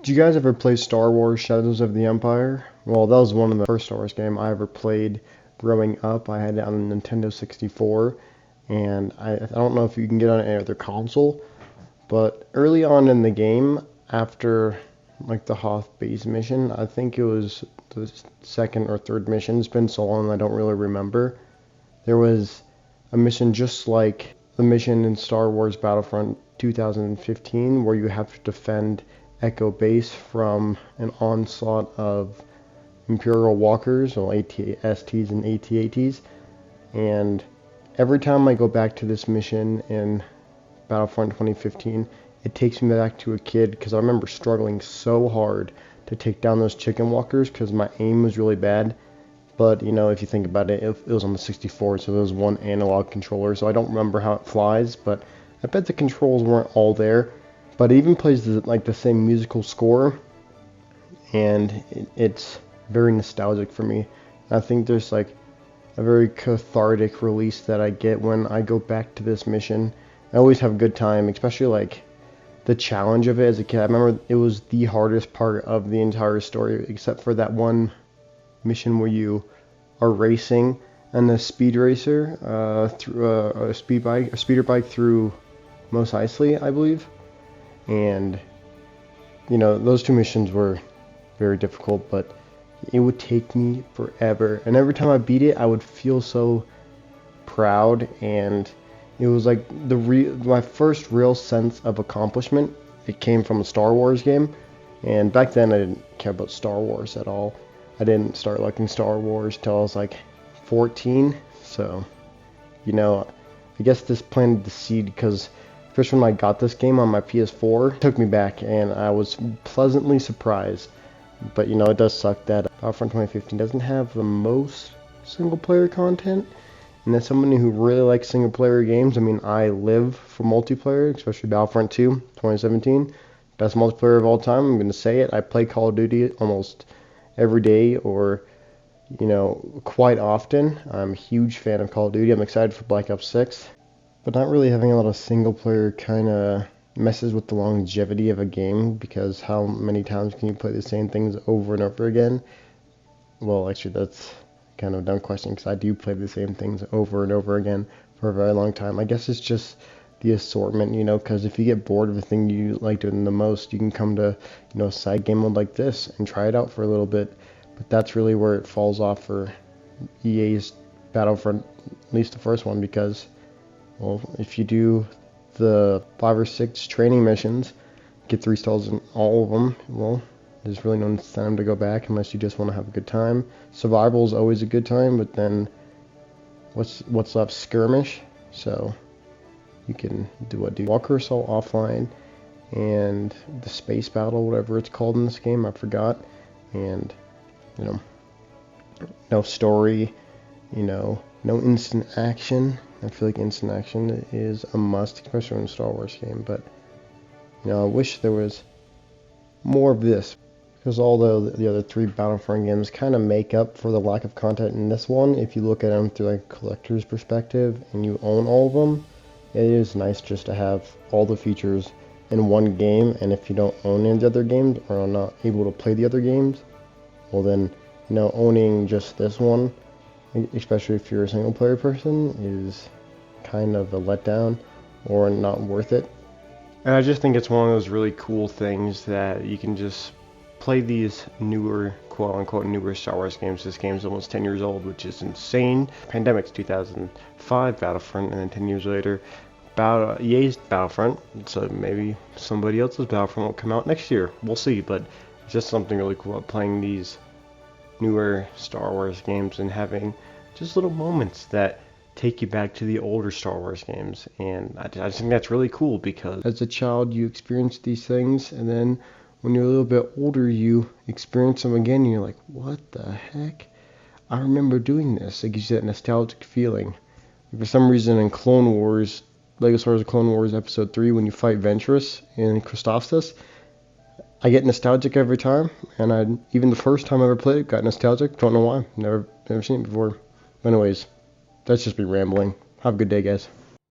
Did you guys ever play Star Wars Shadows of the Empire? Well, that was one of the first Star Wars game I ever played growing up. I had it on the Nintendo 64, and I don't know if you can get on any other console, but early on in the game, after like the Hoth base mission, I think it was the second or third mission. It's been so long I don't really remember. There was a mission just like the mission in Star Wars Battlefront 2015 where you have to defend Echo Base from an onslaught of Imperial walkers, or AT-STs and AT-ATs. And every time I go back to this mission in Battlefront 2015, it takes me back to a kid because I remember struggling so hard to take down those chicken walkers because my aim was really bad. But, you know, if you think about it, it was on the 64, so there was one analog controller, so I don't remember how it flies, but I bet the controls weren't all there. But it even plays the same musical score, and it's very nostalgic for me. I think there's like a very cathartic release that I get when I go back to this mission. I always have a good time, especially like the challenge of it as a kid. I remember it was the hardest part of the entire story, except for that one mission where you are racing and a speed racer through a speeder bike through Mos Eisley, I believe. And you know, those two missions were very difficult, but it would take me forever. And every time I beat it, I would feel so proud, and it was like my first real sense of accomplishment. It came from a Star Wars game, and back then I didn't care about Star Wars at all. I didn't start liking Star Wars till I was like 14. So, you know, I guess this planted the seed because first when I got this game on my PS4, it took me back and I was pleasantly surprised. But you know, it does suck that Battlefront 2015 doesn't have the most single player content. And as somebody who really likes single player games, I mean, I live for multiplayer, especially Battlefront 2 2017. Best multiplayer of all time, I'm going to say it. I play Call of Duty almost every day, or you know, quite often. I'm a huge fan of Call of Duty. I'm excited for Black Ops 6, but not really having a lot of single player kind of messes with the longevity of a game, because how many times can you play the same things over and over again? Well, actually, that's kind of a dumb question because I do play the same things over and over again for a very long time. I guess it's just the assortment, you know, because if you get bored of the thing you like doing the most, you can come to, you know, a side game mode like this and try it out for a little bit. But that's really where it falls off for EA's Battlefront, at least the first one, because, well, if you do the 5 or 6 training missions, get 3 stars in all of them, well, there's really no incentive to go back unless you just want to have a good time. Survival is always a good time, but then what's left? Skirmish. So you can do Walker Assault offline and the space battle, whatever it's called in this game, I forgot. And you know, no story, you know, no instant action. I feel like instant action is a must, especially in a Star Wars game. But you know, I wish there was more of this, because although the other 3 Battlefront games kind of make up for the lack of content in this one, if you look at them through like a collector's perspective and you own all of them, it is nice just to have all the features in one game. And if you don't own any of the other games or are not able to play the other games, well then, you know, owning just this one, especially if you're a single player person, is kind of a letdown or not worth it. And I just think it's one of those really cool things that you can just play these newer, quote-unquote newer Star Wars games. This game's almost 10 years old, which is insane. Pandemic's 2005 Battlefront, and then 10 years later, EA's Battlefront. So maybe somebody else's Battlefront will come out next year. We'll see, but it's just something really cool about playing these newer Star Wars games and having just little moments that take you back to the older Star Wars games. And I just think that's really cool, because as a child you experience these things, and then when you're a little bit older you experience them again and you're like, what the heck? I remember doing this. It gives you that nostalgic feeling. For some reason in Clone Wars, Lego Star Wars Clone Wars Episode 3, when you fight Ventress in Christophsis, I get nostalgic every time, and even the first time I ever played it, got nostalgic. Don't know why. Never seen it before. But anyways, that's just me rambling. Have a good day, guys.